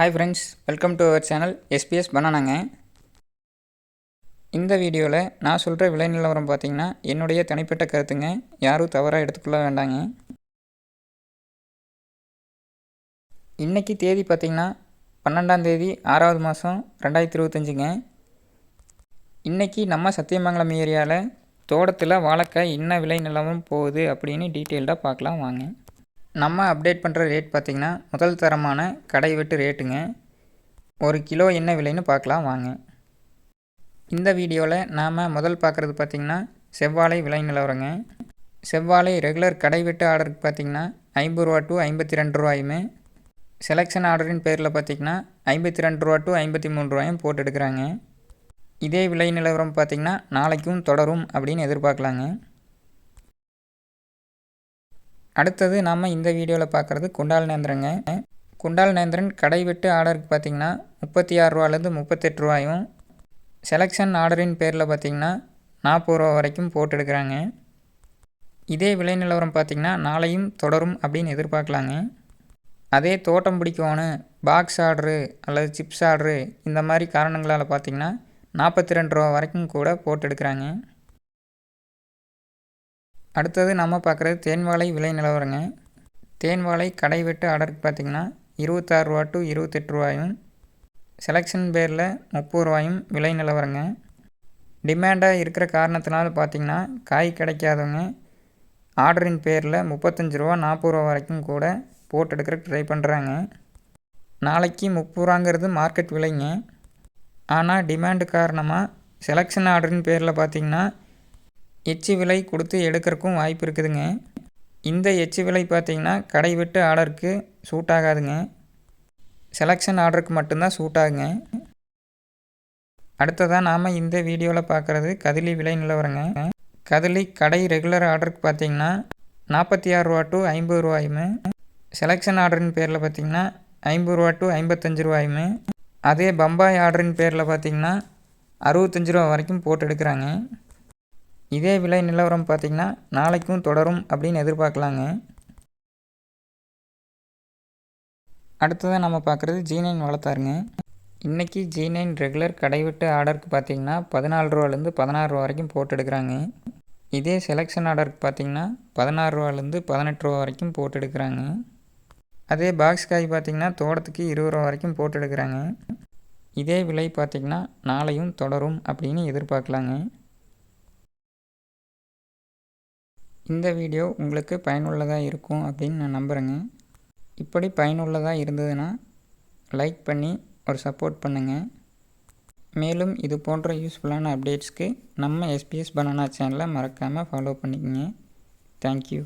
Hi ஃப்ரெண்ட்ஸ், welcome to our channel SPS பனானாங்க. இந்த வீடியோவில் நான் சொல்கிற விலை நிலவரம் பார்த்திங்கன்னா என்னுடைய தனிப்பட்ட கருத்துங்க. யாரும் தவறாக எடுத்துக்கொள்ள வேண்டாங்க. இன்றைக்கி தேதி பார்த்திங்கன்னா 12ஆம் தேதி 6வது மாதம் 2025ங்க. இன்றைக்கி நம்ம சத்தியமங்கலம் ஏரியாவில் தோட்டத்தில் வாழைக்காய் என்ன விலை நிலவரம் போகுது அப்படின்னு டீட்டெயில்டாக பார்க்கலாம் வாங்க. நம்ம அப்டேட் பண்ணுற ரேட் பார்த்திங்கன்னா முதல் தரமான கடை வெட்டு ரேட்டுங்க. ஒரு கிலோ என்ன விலைன்னு பார்க்கலாம் வாங்க. இந்த வீடியோவில் நாம் முதல் பார்க்குறது பார்த்திங்கன்னா செவ்வாழை விலை நிலவரங்க. செவ்வாழை ரெகுலர் கடை வெட்டு ஆர்டருக்கு பார்த்திங்கன்னா 50 ரூபா டு 52 ரூபாயுமே, செலெக்ஷன் ஆர்டரின் பேரில் பார்த்திங்கன்னா 52 ரூபா டு 53 ரூபாயும் போட்டு எடுக்கிறாங்க. இதே விலை நிலவரம் பார்த்திங்கன்னா நாளைக்கும் தொடரும் அப்படின்னு எதிர்பார்க்கலாங்க. அடுத்தது நாம் இந்த வீடியோவில் பார்க்குறது குண்டால் நேந்திரங்க. குண்டால் நேந்திரன் கடை வெட்டு ஆர்டருக்கு பார்த்திங்கன்னா 36 ரூபாலேருந்து 38 ரூபாயும், செலெக்ஷன் ஆர்டரின் பேரில் பார்த்திங்கன்னா 40 ரூபா வரைக்கும் போட்டு எடுக்கிறாங்க. இதே விலை நிலவரம் பார்த்திங்கன்னா நாளையும் தொடரும் அப்படின்னு எதிர்பார்க்கலாங்க. அதே தோட்டம் பிடிக்கணும், பாக்ஸ் ஆர்டரு அல்லது சிப்ஸ் ஆர்டரு இந்த மாதிரி காரணங்களால் பார்த்திங்கன்னா 42 ரூபா வரைக்கும் கூட போட்டு எடுக்கிறாங்க. அடுத்தது நம்ம பார்க்குறது தேன்வாழை விலை நிலவரங்க. தேன்வாழை கடை வெட்டு ஆர்டருக்கு பார்த்திங்கன்னா 26 ரூபா டு 28 ரூபாயும், செலெக்ஷன் பேரில் 30 ரூபாயும் விலை நிலவரங்க. டிமாண்டாக இருக்கிற காரணத்தினால பார்த்திங்கன்னா காய் கிடைக்காதவங்க ஆர்டரின் பேரில் 35 ரூபா 40 ரூபா வரைக்கும் கூட போட்டு எடுக்கிறதுக்கு ட்ரை பண்ணுறாங்க. நாளைக்கு 30 ரூபாங்கிறது மார்க்கெட் விலைங்க. ஆனால் டிமாண்டு காரணமாக செலெக்ஷன் ஆர்டரின் பேரில் பார்த்திங்கன்னா எச்சு விலை கொடுத்து எடுக்கிறக்கும் வாய்ப்பு இருக்குதுங்க. இந்த எச்சு விலை பார்த்திங்கன்னா கடை வெட்டு ஆர்டருக்கு சூட் ஆகாதுங்க, செலெக்ஷன் ஆர்டருக்கு மட்டும்தான் சூட் ஆகுங்க. அடுத்ததாக நாம் இந்த வீடியோவில் பார்க்குறது கதிலி விலை நிலவரங்க. கதிலி கடை ரெகுலர் ஆர்டருக்கு பார்த்திங்கன்னா 46 ரூபா டு 50 ரூபாயுமே, செலெக்ஷன் ஆர்டரின் பேரில் பார்த்திங்கன்னா 50 ரூபா டு 55 ரூபாயுமே, அதே பம்பாய் ஆர்டரின் பேரில் பார்த்திங்கன்னா 65 ரூபா வரைக்கும் போட்டு எடுக்கிறாங்க. இதே விலை நிலவரம் பார்த்திங்கன்னா நாளைக்கும் தொடரும் அப்படின்னு எதிர்பார்க்கலாங்க. அடுத்ததாக நம்ம பார்க்குறது G9 வளர்த்தாருங்க. இன்றைக்கி G9 ரெகுலர் கடை வெட்டு ஆர்டருக்கு பார்த்திங்கன்னா 14 ரூபாலேருந்து 16 ரூபா வரைக்கும் போட்டு எடுக்கிறாங்க. இதே செலெக்ஷன் ஆர்டருக்கு பார்த்திங்கன்னா 16 ரூபாலேருந்து 18 ரூபா வரைக்கும் போட்டு எடுக்கிறாங்க. அதே பாக்ஸ் காய் பார்த்திங்கன்னா தோட்டத்துக்கு 20 ரூபா வரைக்கும் போட்டு எடுக்கிறாங்க. இதே விலை பார்த்திங்கன்னா நாளையும் தொடரும் அப்படின்னு எதிர்பார்க்கலாங்க. இந்த வீடியோ உங்களுக்கு பயனுள்ளதாக இருக்கும் அப்படின்னு நான் நம்புகிறேங்க. இப்படி பயனுள்ளதாக இருந்ததுன்னா லைக் பண்ணி ஒரு சப்போர்ட் பண்ணுங்கள். மேலும் இது போன்ற யூஸ்ஃபுல்லான அப்டேட்ஸ்க்கு நம்ம எஸ்பிஎஸ் பனானா சேனலை மறக்காமல் ஃபாலோ பண்ணிக்கோங்க. தேங்க்யூ.